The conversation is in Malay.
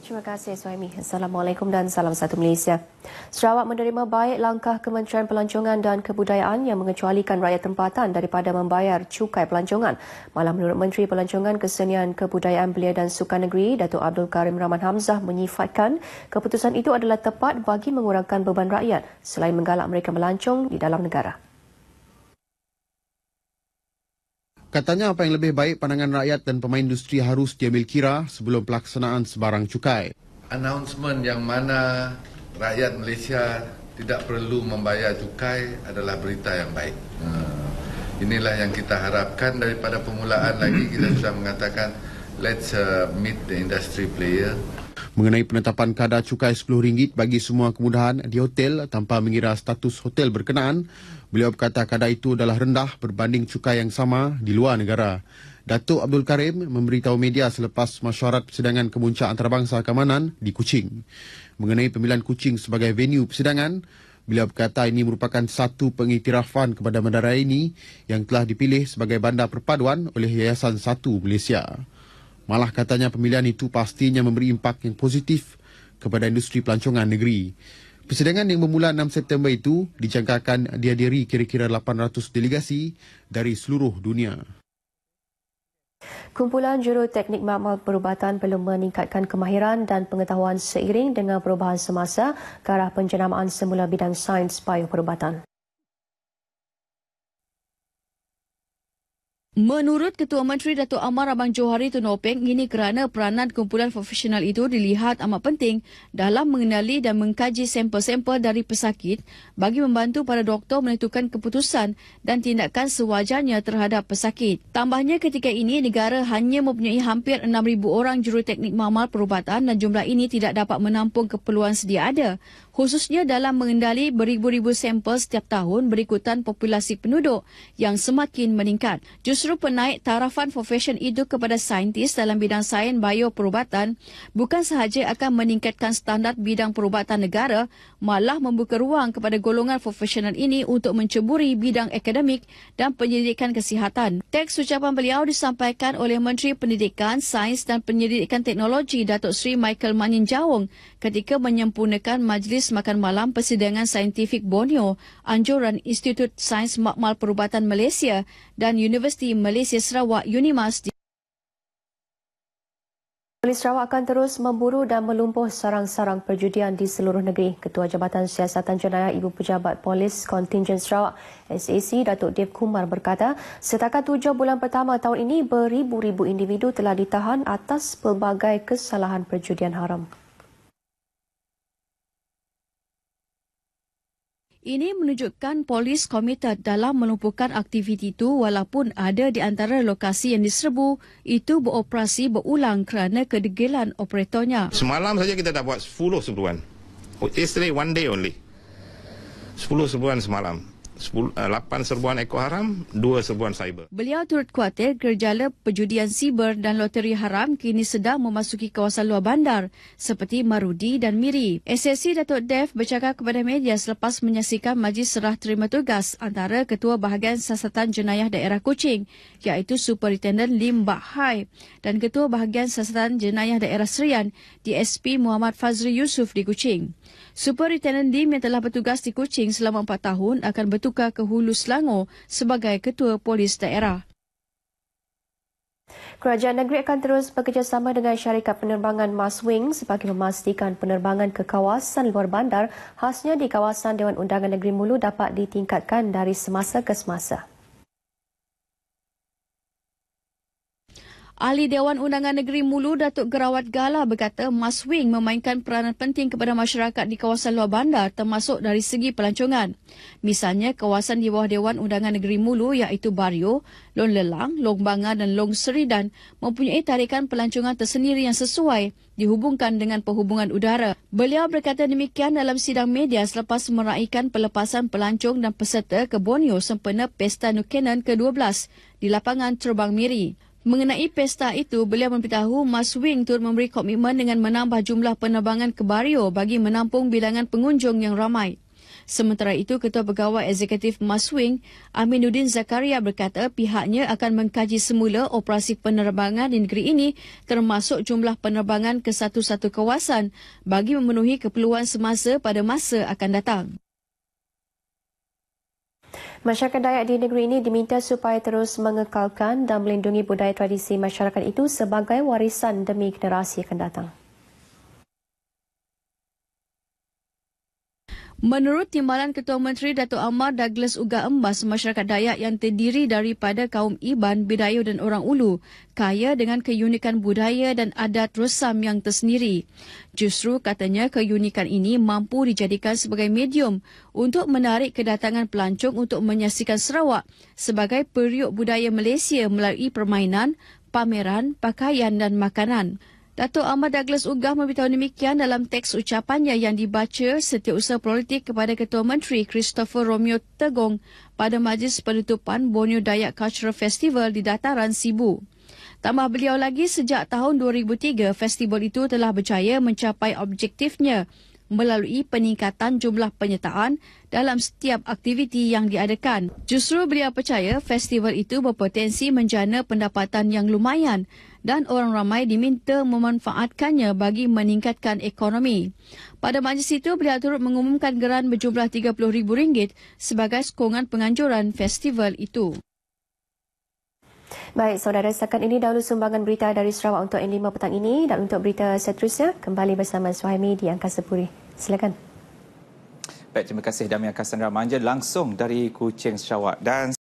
Terima kasih Suhaimi. Assalamualaikum dan salam satu Malaysia. Sarawak menerima baik langkah Kementerian Pelancongan dan Kebudayaan yang mengecualikan rakyat tempatan daripada membayar cukai pelancongan. Malah menurut Menteri Pelancongan, Kesenian, Kebudayaan Belia dan Sukan Negeri, Datuk Abdul Karim Rahman Hamzah menyifatkan keputusan itu adalah tepat bagi mengurangkan beban rakyat selain menggalak mereka melancong di dalam negara. Katanya apa yang lebih baik pandangan rakyat dan pemain industri harus diambil kira sebelum pelaksanaan sebarang cukai. Announcement yang mana rakyat Malaysia tidak perlu membayar cukai adalah berita yang baik. Inilah yang kita harapkan. Daripada permulaan lagi kita sudah mengatakan let's meet the industry player. Mengenai penetapan kadar cukai RM10 bagi semua kemudahan di hotel tanpa mengira status hotel berkenaan, beliau berkata kadar itu adalah rendah berbanding cukai yang sama di luar negara. Datuk Abdul Karim memberitahu media selepas mesyuarat persidangan kemuncak antarabangsa keamanan di Kuching. Mengenai pemilihan Kuching sebagai venue persidangan, beliau berkata ini merupakan satu pengiktirafan kepada bandar ini yang telah dipilih sebagai bandar perpaduan oleh Yayasan 1 Malaysia. Malah katanya pemilihan itu pastinya memberi impak yang positif kepada industri pelancongan negeri. Persidangan yang bermula 6 September itu dijangkakan dihadiri kira-kira 800 delegasi dari seluruh dunia. Kumpulan Juruteknik Makmal Perubatan perlu meningkatkan kemahiran dan pengetahuan seiring dengan perubahan semasa ke arah penjenamaan semula bidang sains bioperubatan. Menurut Ketua Menteri Datuk Amar Abang Johari Tun Openg, ini kerana peranan kumpulan profesional itu dilihat amat penting dalam mengenali dan mengkaji sampel-sampel dari pesakit bagi membantu para doktor menentukan keputusan dan tindakan sewajarnya terhadap pesakit. Tambahnya ketika ini negara hanya mempunyai hampir 6,000 orang juruteknik makmal perubatan dan jumlah ini tidak dapat menampung keperluan sedia ada, khususnya dalam mengendali beribu-ribu sampel setiap tahun berikutan populasi penduduk yang semakin meningkat. Justru penaik tarafan profesion itu kepada saintis dalam bidang sains bioperubatan bukan sahaja akan meningkatkan standard bidang perubatan negara, malah membuka ruang kepada golongan profesional ini untuk menceburi bidang akademik dan penyelidikan kesihatan. Teks ucapan beliau disampaikan oleh Menteri Pendidikan, Sains dan Penyelidikan Teknologi Datuk Seri Michael Manin Jawong ketika menyempurnakan Majlis Makan Malam Persidangan Saintifik Borneo, anjuran Institut Sains Makmal Perubatan Malaysia dan Universiti Malaysia Sarawak UNIMAS. Polis Sarawak akan terus memburu dan melumpuh sarang-sarang perjudian di seluruh negeri. Ketua Jabatan Siasatan Jenayah Ibu Pejabat Polis Kontingen Sarawak SAC Datuk Dev Kumar berkata, setakat 7 bulan pertama tahun ini beribu-ribu individu telah ditahan atas pelbagai kesalahan perjudian haram. Ini menunjukkan polis komited dalam melumpuhkan aktiviti itu walaupun ada di antara lokasi yang diserbu itu beroperasi berulang kerana kedegilan operatornya. Semalam saja kita dah buat 10 serbuan. Yesterday one day only. 10 serbuan semalam. 8 serbuan ekor haram, 2 serbuan cyber. Beliau turut khawatir gejala perjudian siber dan loteri haram kini sedang memasuki kawasan luar bandar seperti Marudi dan Miri. SSC Datuk Dev bercakap kepada media selepas menyaksikan majlis serah terima tugas antara Ketua Bahagian Siasatan Jenayah Daerah Kuching iaitu Superintendent Lim Bak Hai dan Ketua Bahagian Siasatan Jenayah Daerah Serian DSP Muhammad Fazri Yusof di Kuching. Superintendent Lim yang telah bertugas di Kuching selama 4 tahun akan bertukar ke Hulu Selangor sebagai Ketua Polis Daerah. Kerajaan negeri akan terus bekerjasama dengan syarikat penerbangan Maswings bagi memastikan penerbangan ke kawasan luar bandar khasnya di kawasan Dewan Undangan Negeri Mulu dapat ditingkatkan dari semasa ke semasa. Ahli Dewan Undangan Negeri Mulu Datuk Gerawat Gala berkata Maswing memainkan peranan penting kepada masyarakat di kawasan luar bandar termasuk dari segi pelancongan. Misalnya kawasan di bawah Dewan Undangan Negeri Mulu iaitu Bario, Long Lelang, Long Banga dan Long Seridan mempunyai tarikan pelancongan tersendiri yang sesuai dihubungkan dengan perhubungan udara. Beliau berkata demikian dalam sidang media selepas meraihkan pelepasan pelancong dan peserta ke Borneo sempena Pesta Nukenan ke-12 di lapangan terbang Miri. Mengenai pesta itu, beliau memberitahu Maswing turut memberi komitmen dengan menambah jumlah penerbangan ke Bario bagi menampung bilangan pengunjung yang ramai. Sementara itu, Ketua Pegawai Eksekutif Maswing, Aminuddin Zakaria berkata pihaknya akan mengkaji semula operasi penerbangan di negeri ini termasuk jumlah penerbangan ke satu-satu kawasan bagi memenuhi keperluan semasa pada masa akan datang. Masyarakat Dayak di negeri ini diminta supaya terus mengekalkan dan melindungi budaya tradisi masyarakat itu sebagai warisan demi generasi akan datang. Menurut Timbalan Ketua Menteri Datuk Amar Douglas Uga Embas, masyarakat Dayak yang terdiri daripada kaum Iban, Bidayuh dan Orang Ulu kaya dengan keunikan budaya dan adat resam yang tersendiri. Justru katanya keunikan ini mampu dijadikan sebagai medium untuk menarik kedatangan pelancong untuk menyaksikan Sarawak sebagai periuk budaya Malaysia melalui permainan, pameran, pakaian dan makanan. Datuk Ahmad Douglas Ugah memberitahu demikian dalam teks ucapannya yang dibaca Setiausaha Politik kepada Ketua Menteri Christopher Romeo Tegong pada majlis penutupan Borneo Dayak Cultural Festival di dataran Sibu. Tambah beliau lagi, sejak tahun 2003, festival itu telah berjaya mencapai objektifnya melalui peningkatan jumlah penyertaan dalam setiap aktiviti yang diadakan. Justru beliau percaya festival itu berpotensi menjana pendapatan yang lumayan dan orang ramai diminta memanfaatkannya bagi meningkatkan ekonomi. Pada majlis itu, beliau turut mengumumkan geran berjumlah RM30,000 sebagai sokongan penganjuran festival itu. Baik, saudara, setakat ini dahulu sumbangan berita dari Sarawak untuk N5 petang ini, dan untuk berita seterusnya kembali bersama Suhaimi di Angkasa Puri. Silakan. Baik, terima kasih Damian Cassandra Manja langsung dari Kuching, Sarawak. Dan